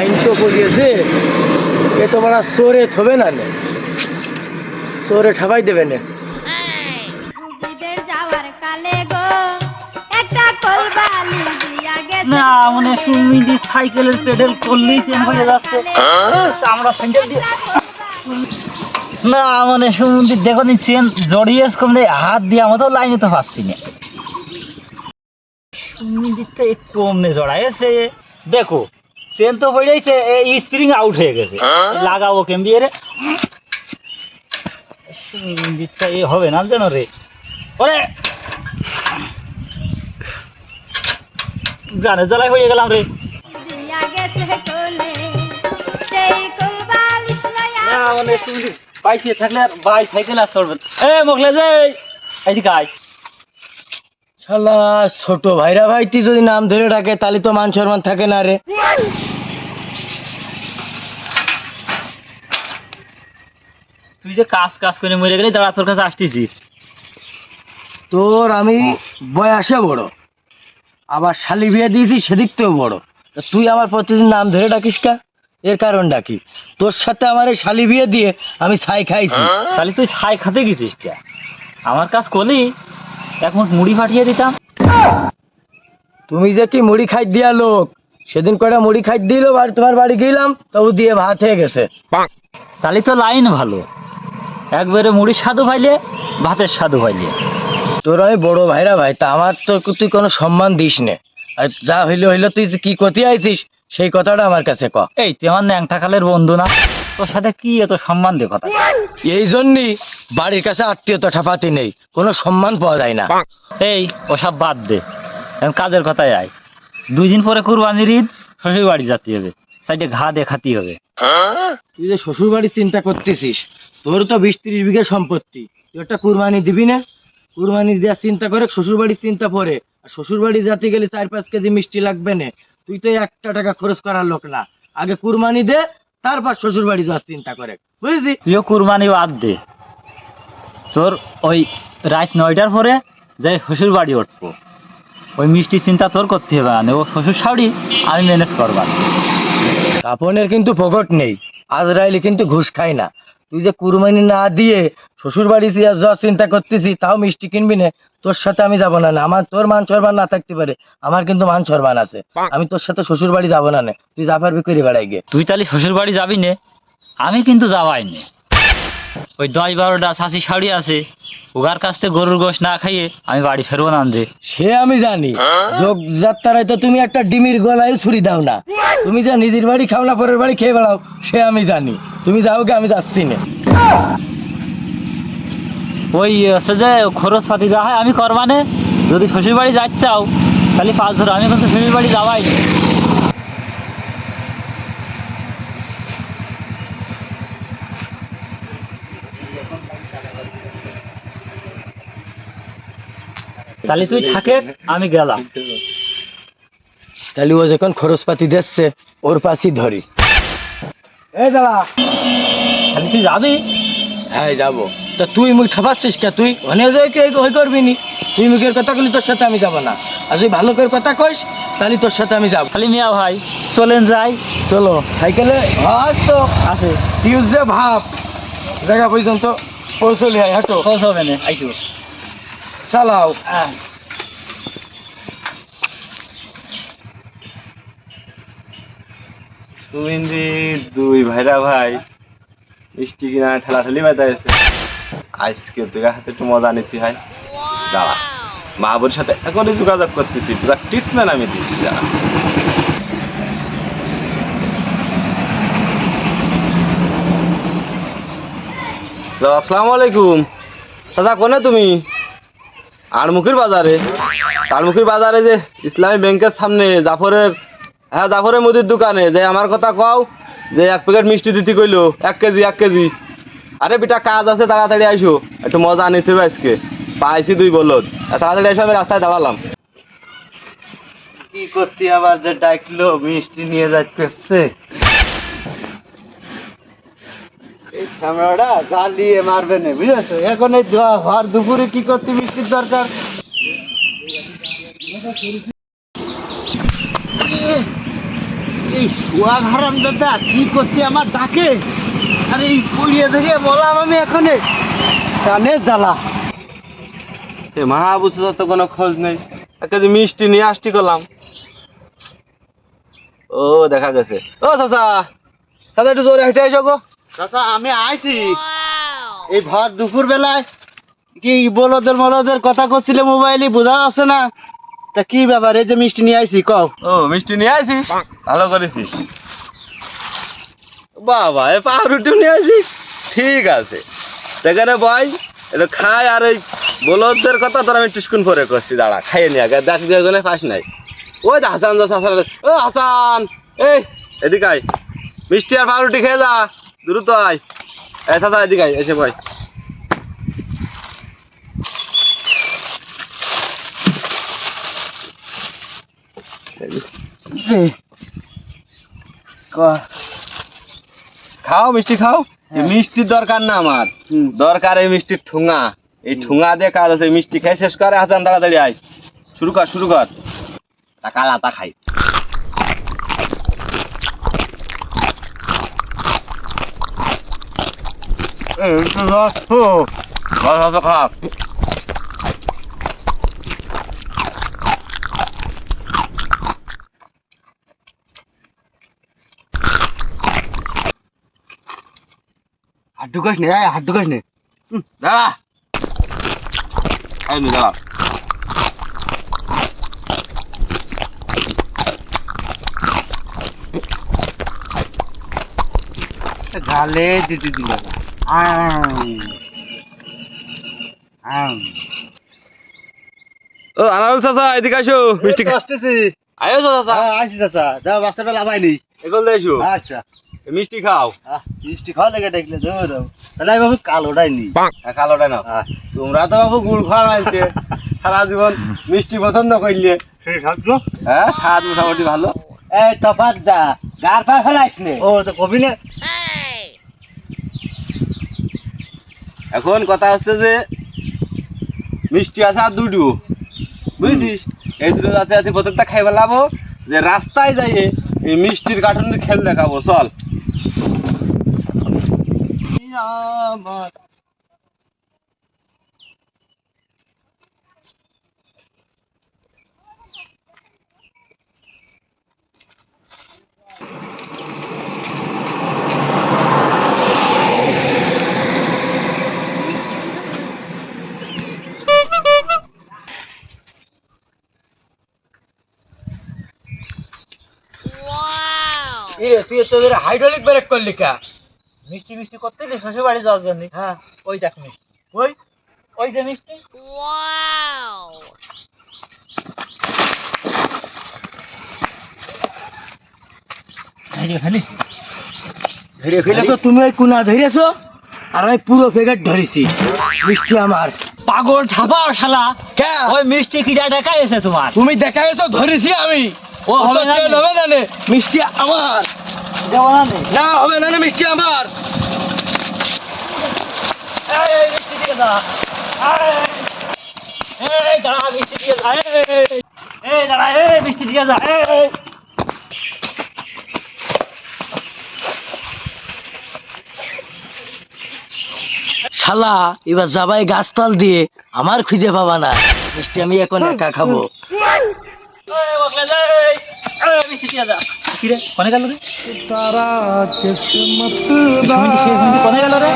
আইন তো করিয়েছে, এ তো বড় চোরে থবে না নে, চোরে ঠাবাই দেবে না। রুগীদের যাওয়ার কালে গো একটা কোলবালি দিয়া গেছে না মানে সুমিদি সাইকেলের পেডেল করলেই চেন হয়ে যাচ্ছে, আমরা স্যান্ডেল দিয়ে না মানে সুমিদি দেখো নি চেন জড়িয়ে কমলে হাত দিয়ে আমাদের লাইনে তো পাচ্ছি না। সুমিদি তো একটু অমনে জড়াইছে, দেখো চেন তো পড়েছে, এই স্প্রিং আউট হয়ে গেছে, লাগাবো কেমন দিয়ে রে? সুমিদিটা এ হবে না জানো রে, ওরে জানে জ্বালাই হয়ে গেলাম রে। দিয়া গেছে কোলে সেই কোলবালিশ লয়া না মানে তুমি পাইছে থাকলে আর ভাই সাইকেল আর চলবে। মোগলে যে এইদিকে আয়। শালা ছোট ভাইরা ভাই তুই যদি নাম ধরে ডাকে তাহলে তো মান সম্মান থাকে না রে। তুই যে কাজ কাজ করে মরে গেলি, দাঁড়া তোর কাছে আসতেছি। তোর আমি বয়সে বড়, আবার শালি বিয়ে দিয়েছি সেদিক থেকেও বড়, তা তুই আমার প্রতিদিন নাম ধরে ডাকিস কা? এর কারণ ডাকি, তোর সাথে আমার এই শালি বিয়ে দিয়ে আমি ছাই খাইছি। তাহলে তুই ছাই খাতে গেছিস কে? আমার কাজ করলি এক মুঠ মুড়ি ফাটিয়ে দিতাম। তুমি যে কি মুড়ি খাই দিয়া লোক, সেদিন কয়টা মুড়ি খাই দিল, তোমার বাড়ি গেলাম তবু দিয়ে ভাত হয়ে গেছে। তাহলে তো লাইন ভালো, একবারে মুড়ির স্বাদু পাইলে ভাতের স্বাদু পাইলে। তোর আমি বড় ভাইরা ভাই, তা আমার তো তুই কোনো সম্মান দিস নে, আর যা হইলো হইলো, তুই যে কি করতে আইছিস সেই কথাটা আমার কাছে ক। এই তুই আমার ন্যাংটা কালের বন্ধু না, তোর সাথে কি এত সম্মান দে কথা? এই জন্যই বাড়ির কাছে আত্মীয়তা ঠাপাতি নেই, কোনো সম্মান পাওয়া যায় না। এই ওসব বাদ দে, এখন কাজের কথায় আয়। 2 দিন পরে কুরবানির ঈদ, শ্বশুর বাড়ি যেতে হবে, সাইডে ঘা দেখাতে হবে। তুই যে শ্বশুর বাড়ির চিন্তা করতেছিস, তোর তো 20-30 বিঘা সম্পত্তি, তুই একটা কুরবানি দিবি না? কুরবানি দেওয়ার চিন্তা করে শ্বশুর বাড়ির চিন্তা পরে, আর শ্বশুর বাড়ি যেতে গেলে 4-5 কেজি মিষ্টি লাগবে না, তুই তো 1 টাকা খরচ করার লোক না। আগে কুরবানি দে, তারপর শ্বশুর বাড়ি যাওয়ার চিন্তা করে, বুঝলি? তুইও কুরবানি বাদ দে, তোর ওই রাত 9টার পরে যাই শ্বশুর বাড়ি উঠবো, ওই মিষ্টি চিন্তা তোর করতে হবে না, ও শ্বশুর শাড়ি আমি ম্যানেজ করবার। আপনের কিন্তু ফোকট নেই, আজরাইলি কিন্তু ঘুষ খায় না। তুই যে কুরবানি না দিয়ে শ্বশুর বাড়ি যাওয়ার চিন্তা করতেছি, তাও মিষ্টি কিনবি না, তোর সাথে আমি যাবো না। আমার তোর মান সম্মান না থাকতে পারে, আমার কিন্তু মান সম্মান আছে, আমি তোর সাথে শ্বশুর বাড়ি যাবো না, তুই যা পারবি করে বেড়াই গে। তুই তাহলে শ্বশুর বাড়ি যাবি নে, আমি কিন্তু যাবাই নে। ওই 10-12টা ছাঁচি শাড়ি আছে, ওগার কাছ থেকে গরুর গোশ না খাইয়ে আমি বাড়ি ফেরবো না রে। সে আমি জানি, যোগ যাত্রায় তো তুমি একটা ডিমির গলায় ছুরি দাও না, তুমি যা নিজের বাড়ি খাও না পরের বাড়ি খেয়ে বেড়াও, সে আমি জানি। তুমি যাও গে, আমি যাচ্ছি না। ওই আছে যে খরচ পাতি যা হয় আমি করবানে, যদি শ্বশুর বাড়ি যাচ্ছ চাও তাহলে 5 ধরো, আমি কিন্তু শ্বশুর বাড়ি যাবাই না। তাহলে তুই থাকে, আমি গেলাম। তাহলে ও যখন খরচপাতি দিচ্ছে, ওর পাশই ধরি। এই দাদা, তাহলে তুই যাবি? হ্যাঁ যাবো। তা তুই মুখ ঠাপাচ্ছিস কে? তুই অনেক হয়ে করবি নি, তুই মুখের কথা বলি তোর সাথে আমি যাবো না, আর তুই ভালো করে কথা কইস তাহলে তোর সাথে আমি যাবো। খালি মিয়া ভাই চলেন যাই। চলো, সাইকেলে আস তো আছে টিউসডে ভাব জায়গা পর্যন্ত পৌঁছলি, হয় হাঁটো পৌঁছবে না, আইসো। চালাও। হ্যাঁ তুমি দুই ভাইরা ভাই মিষ্টি কিনা ঠেলাঠেলি বাজাইছে, আজকে তোর হাতে একটু মজা নিতে হয়। দাঁড়া, মা বোর সাথে এখনই যোগাযোগ করতেছি, তোরা ট্রিটমেন্ট আমি দিচ্ছি। দাঁড়া, আসসালামু আলাইকুম দাদা, কোনে তুমি? আড়মুখির বাজারে। আড়মুখির বাজারে যে ইসলামী ব্যাংকের সামনে জাফরের, হ্যাঁ জাফরের মুদির দোকানে যে আমার কথা কও, যে 1 প্যাকেট মিষ্টি দিতে কইলো, 1 কেজি 1 কেজি। আরে বেটা কাজ আছে, তাড়াতাড়ি আইসো, একটু মজা নিতে হবে আজকে। পাইছি 2 বলদ, তাড়াতাড়ি আইসো, আমি রাস্তায় দাঁড়ালাম। কি করতে আবার যে ডাকলো, মিষ্টি নিয়ে যাচ্ছে। এই ক্যামেরাটা জ্বালিয়ে মারবে না, বুঝেছো? এখন এই ভর দুপুরে কি করতে মিষ্টির দরকার? এই শোয়া হারাম দাদা কি করতে আমার ডাকে, আরে এই পুড়িয়ে ধরিয়ে বললাম আমি এখানে কানে জ্বালা। এ মাহবুবের তো কোনো খোঁজ নেই, একটা যে মিষ্টি নিয়ে আসটি করলাম। ও দেখা গেছে। ও চাচা, চাচা একটু জোরে হেঁটে এসো গো। চাচা আমি আইছি এই ভর দুপুর বেলায়, কি বলদের কথা করছিলে মোবাইলে, বোঝা যাচ্ছে না। তা কি ব্যাপার, এই যে মিষ্টি নিয়ে আইছি কও। ও মিষ্টি নিয়ে আসিস, ভালো করেছিস। বাবা এ পাউরুটিও নিয়ে আসিস, ঠিক আছে। সেখানে বই এটা খাই, আর এই বলদের কথা তোর আমি টুসকুন করে করছি, দাঁড়া খাইয়ে নিয়ে আগে দেখ দুজনে পাস নাই। ওই তো হাসান যা হাসান, ও হাসান এই এদিকে আয়, মিষ্টি আর পাউরুটি খেয়ে যা, দ্রুত আয়। এ চাচা এদিকে আয়, এসে বই। খাও মিষ্টি খাও। এই মিষ্টির দরকার না আমার, দরকার এই মিষ্টির ঠুঙা। এই ঠুঙা দিয়ে কাজ আছে, মিষ্টি খেয়ে শেষ করে হাসান তাড়াতাড়ি আয়, শুরু কর শুরু কর। টাকা লাতা খাই। খা। হাত ঢুকাস নে, হাত ঢুকাস নে। দাঁড়া এই নে দাঁড়া। গালে দিতে দিল। ও আনারুল চাচা এদিকে আসো, মিষ্টি আসতেছি। আয়ো চাচা। আসি চাচা, দাও বাচ্চাটা লাভাইনি। এগুলো এসো, আচ্ছা মিষ্টি খাও। মিষ্টি খাওয়া লেগে দেখলে ধরো, তাহলে আমি বাবু কাল ওটাইনি। কালোটা নাও। তোমরা তো বাবু গুড় খাওয়া মানছে, সারা জীবন মিষ্টি পছন্দ করলে। হ্যাঁ স্বাদ মোটামুটি ভালো। এই তফাৎ যা গার পা ফেলাইছ নে। ও তো কবি না। এখন কথা হচ্ছে যে মিষ্টি আছে আর দুটো, বুঝছিস? এই দুটো যাতে যাতে প্রত্যেকটা খাই ফেলাবো, যে রাস্তায় যাইয়ে এই মিষ্টির কার্টুনের খেল দেখাবো, চল। তুই তোদের হাইড্রোলিক ব্রেক করলি কা? মিষ্টি মিষ্টি করতে শ্বশুর বাড়ি যাওয়ার জন্য। হ্যাঁ ওই দেখ মিষ্টি, ওই ওই যে মিষ্টি। ধরে ফেলেছো তুমি, ওই কুনা ধরেছো আর আমি পুরো প্যাকেট ধরেছি। মিষ্টি আমার। পাগল ছাপাও শালা, কে? ওই মিষ্টি কি দেখা এসে তোমার? তুমি দেখা গেছো, ধরেছি আমি। ও হবে না, হবে না নে, মিষ্টি আমার। দেবো না নে। না হবে না নে, মিষ্টি আমার। এই মিষ্টি দিয়ে দাঁড়া, এই দাঁড়া মিষ্টি দিয়ে যা, এই দাঁড়া, এই মিষ্টি দিয়ে যা। শালা এবার যাবাই গাছতল দিয়ে, আমার খুঁজে পাবা না। মিষ্টি আমি এখন একা খাবো। মিষ্টি দিয়ে যা। কিরে কোনে গেল রে? तारा किस्मत কোনে গেল রে?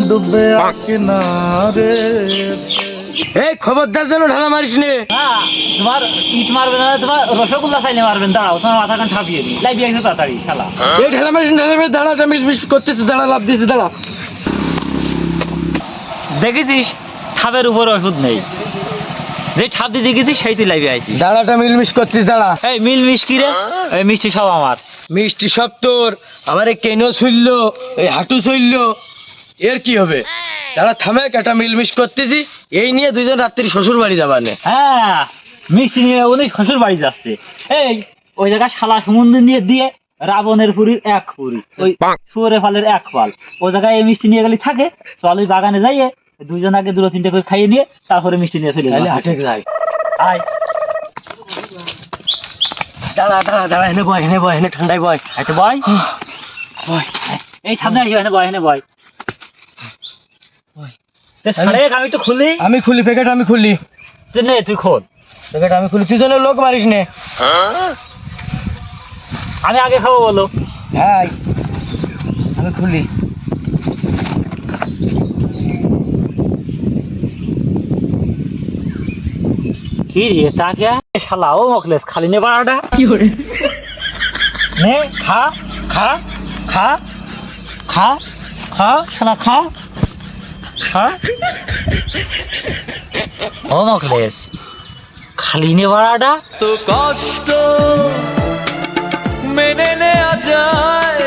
डूबे किनारे এই খবরদার যেন ঢালা মারিস নে। হ্যাঁ তোমার ইট মারবে না, তোমার রসগোল্লা চাইলে মারবেন। দাঁড়াও, তোমার মাথা কান ঠাপিয়ে দিই, লাইবি একটু তাড়াতাড়ি শালা। এই ঢালা মারিস না, ঢালা মারিস, দাঁড়াটা মিস করতেছে, দাঁড়া লাভ দিয়েছে, দাঁড়া। দেখেছিস খাবের উপর ওষুধ নেই, যে ছাদ দিয়ে দেখেছিস সেই তুই লাইভে আইছিস। দাঁড়াটা মিলমিশ করতিস, দাঁড়া। এই মিল মিশ কি রে? এই মিষ্টি সব আমার। মিষ্টি সব তোর, আমার এই কেনো ছুইল, এই হাঁটু ছুইল, এর কি হবে? দাঁড়া থামে, একটা মিলমিশ করতেছি। এই নিয়ে দুইজন রাত্রি শ্বশুর বাড়ি যাবানে। হ্যাঁ মিষ্টি নিয়ে উনি শ্বশুর বাড়ি যাচ্ছে। এই ওই জায়গায় শালা সমুদ্র নিয়ে দিয়ে রাবণের পুরীর এক পুরি, ওই শুয়োরের ফালের এক পাল, ওই জায়গায় এই মিষ্টি নিয়ে গেলে থাকে। চল ওই বাগানে যাইয়ে দুইজন আগে দুটো তিনটে করে খাইয়ে নিয়ে তারপরে মিষ্টি নিয়ে চলে তাহলে যাবে। হাটে যাই। আয় দাঁড়া দাঁড়া দাঁড়া, এনে বয় এনে ঠান্ডায় বয়। আচ্ছা বয় এই সামনে আসি, এখানে বয়, এখানে বয়। ছাড়ে আমি একটু খুলি। আমি খুলি প্যাকেট, আমি খুলি তুই নে, তুই খোল। প্যাকেট, আমি খুলি। তুই যেন লোক মারিস নে। আমি আগে খাবো বলো। হ্যাঁ আমি খুলি। কি রে তাকে শালা ও মখলেস খালি নে বাড়াটা নে, খা খা খা খা খা শালা খা খা। ও মখলেস খালি নে বাড়াটা। তো কষ্ট মেনে নেওয়া যায়